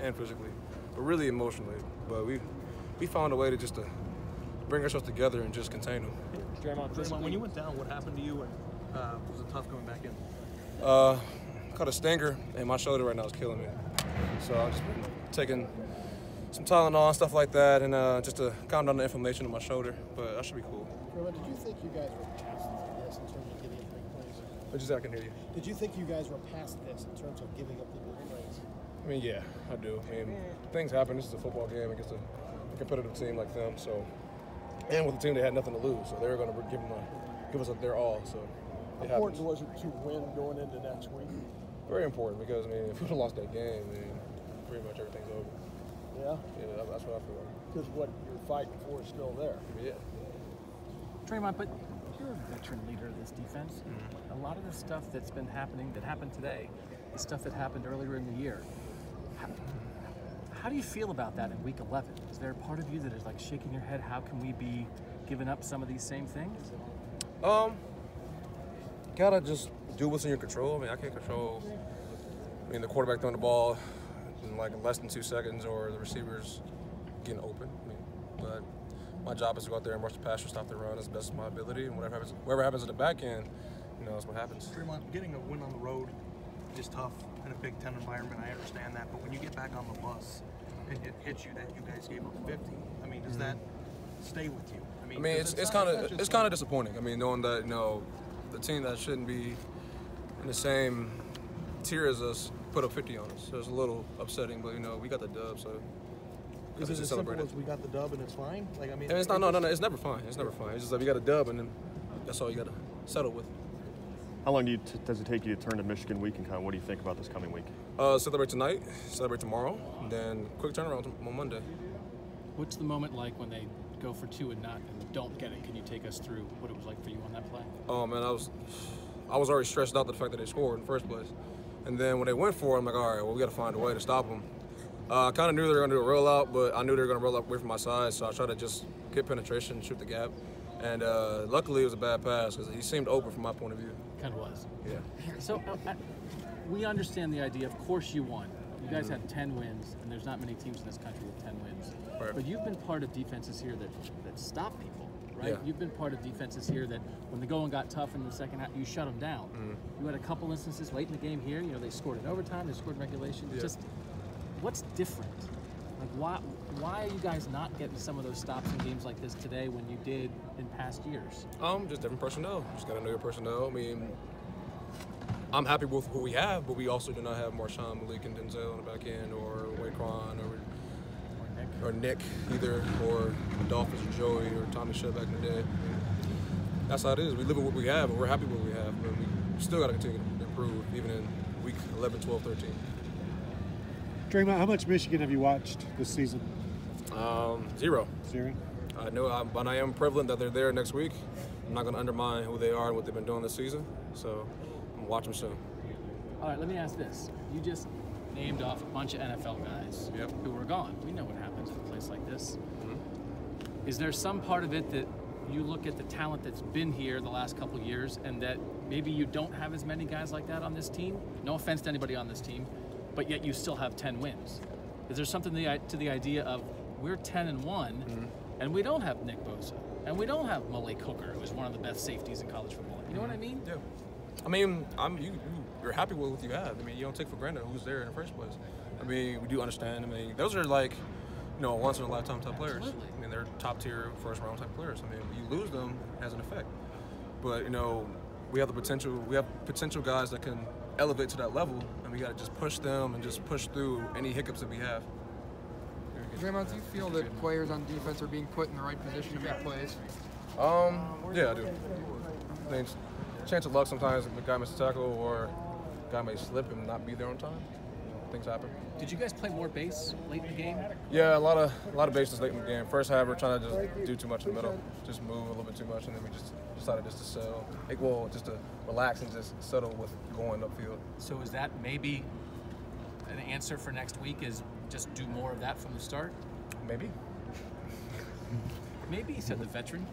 and physically, but really emotionally. But we found a way to bring ourselves together and just contain them. Dre'Mont, when you went down, what happened to you, and was it tough going back in? Caught a stinger, and my shoulder right now is killing me. So I've just been taking some Tylenol and stuff like that, and just to calm down the inflammation in my shoulder. But I should be cool. Dre'Mont, did you think you guys were past this in terms of giving up big plays? What'd you say? I can hear you. Did you think you guys were past this in terms of giving up the big plays? I mean, yeah, I do. I mean, things happen. This is a football game against a competitive team like them. So, and with a team they had nothing to lose, so they were going to give us their all. So, how important was it to win going into next week? Very important, because I mean, if we would have lost that game, then pretty much everything's over. Yeah. Yeah, that's what I feel like. Because what you're fighting for is still there. Yeah. Dre'Mont, but you're a veteran leader of this defense. A lot of the stuff that's been happening, that happened today, the stuff that happened earlier in the year. How do you feel about that in Week 11? Is there a part of you that is like shaking your head? How can we be giving up some of these same things? Gotta just do what's in your control. I mean, I can't control. I mean, the quarterback throwing the ball in like less than 2 seconds, or the receivers getting open. I mean, but my job is to go out there and rush the passer, stop the run as best of my ability, and whatever happens at the back end, that's what happens. Dre'Mont, getting a win on the road is tough in a Big Ten environment. I understand that, but when you get back on the bus and it hits you that you guys gave up 50, I mean, does that stay with you? I mean, it's kind of disappointing. I mean, knowing that the team that shouldn't be in the same tier as us put up 50 on us. So it's a little upsetting, but we got the dub, so. Is it as simple as we got the dub and it's fine? Like, I mean, it's not. No. It's never fine. It's never fine. It's just like we got a dub, and then that's all you got to settle with. How long does it take you to turn to Michigan week, and kind of what do you think about this coming week? Celebrate tonight, celebrate tomorrow, and then quick turnaround on Monday. What's the moment like when they go for 2 and don't get it? Can you take us through what it was like for you on that play? Oh man, I was already stressed out the fact that they scored in the first place, and then when they went for it, I'm like, all right, well, we got to find a way to stop them. I kind of knew they were going to do a rollout, but I knew they were going to roll up away from my side, so I tried to just get penetration, shoot the gap, and luckily it was a bad pass because he seemed open from my point of view. Kind of was. Yeah. So we understand the idea. Of course you won. You guys had 10 wins, and there's not many teams in this country with 10 wins. Right. But you've been part of defenses here that stop people, right? Yeah. You've been part of defenses here that when the going got tough in the second half, you shut them down. You had a couple instances late in the game here. They scored in overtime, they scored in regulation. Yeah. Just what's different? Like why are you guys not getting some of those stops in games like this today when you did in past years? Just different personnel. Just gotta know your personnel. I mean, I'm happy with who we have, but we also do not have Marshawn, Malik, and Denzel on the back end, or Waquan, or Nick either, or Dolphins, or Joey, or Tommy Shutt back in the day. That's how it is. We live with what we have, and we're happy with what we have, but we still got to continue to improve, even in week 11, 12, 13. Dre'Mont, how much Michigan have you watched this season? 0. Zero? I know, but I am prevalent that they're there next week. I'm not going to undermine who they are and what they've been doing this season, so I'm going to watch them soon. All right, let me ask this. You just named off a bunch of NFL guys who were gone. We know what happens in a place like this. Is there some part of it that you look at the talent that's been here the last couple of years and that maybe you don't have as many guys like that on this team? No offense to anybody on this team, but yet you still have 10 wins. Is there something to the idea of we're 10-1 and we don't have Nick Bosa and we don't have Malik Hooker, who is one of the best safeties in college football? You know what I mean? Yeah. I mean, you're happy with what you have. I mean, you don't take for granted who's there in the first place. I mean, we do understand. I mean, those are like, once in a lifetime type players. Absolutely. I mean, they're top tier first round type players. I mean, you lose them, it has an effect. But we have the potential. We have potential guys that can elevate to that level, and we got to just push them and just push through any hiccups that we have. Dre'Mont, do you feel that players on defense are being put in the right position to make plays? Yeah, I do. I mean, chance of luck sometimes if a guy misses a tackle or a guy may slip and not be there on time. Things happen. Did you guys play more base late in the game? Yeah, a lot of bases late in the game. First half, we're trying to just do too much in the middle, just move a little bit too much, and then we just decided just to settle. Just to relax and just settle with going upfield. So is that maybe an answer for next week? Is just do more of that from the start? Maybe. Maybe, said the veteran.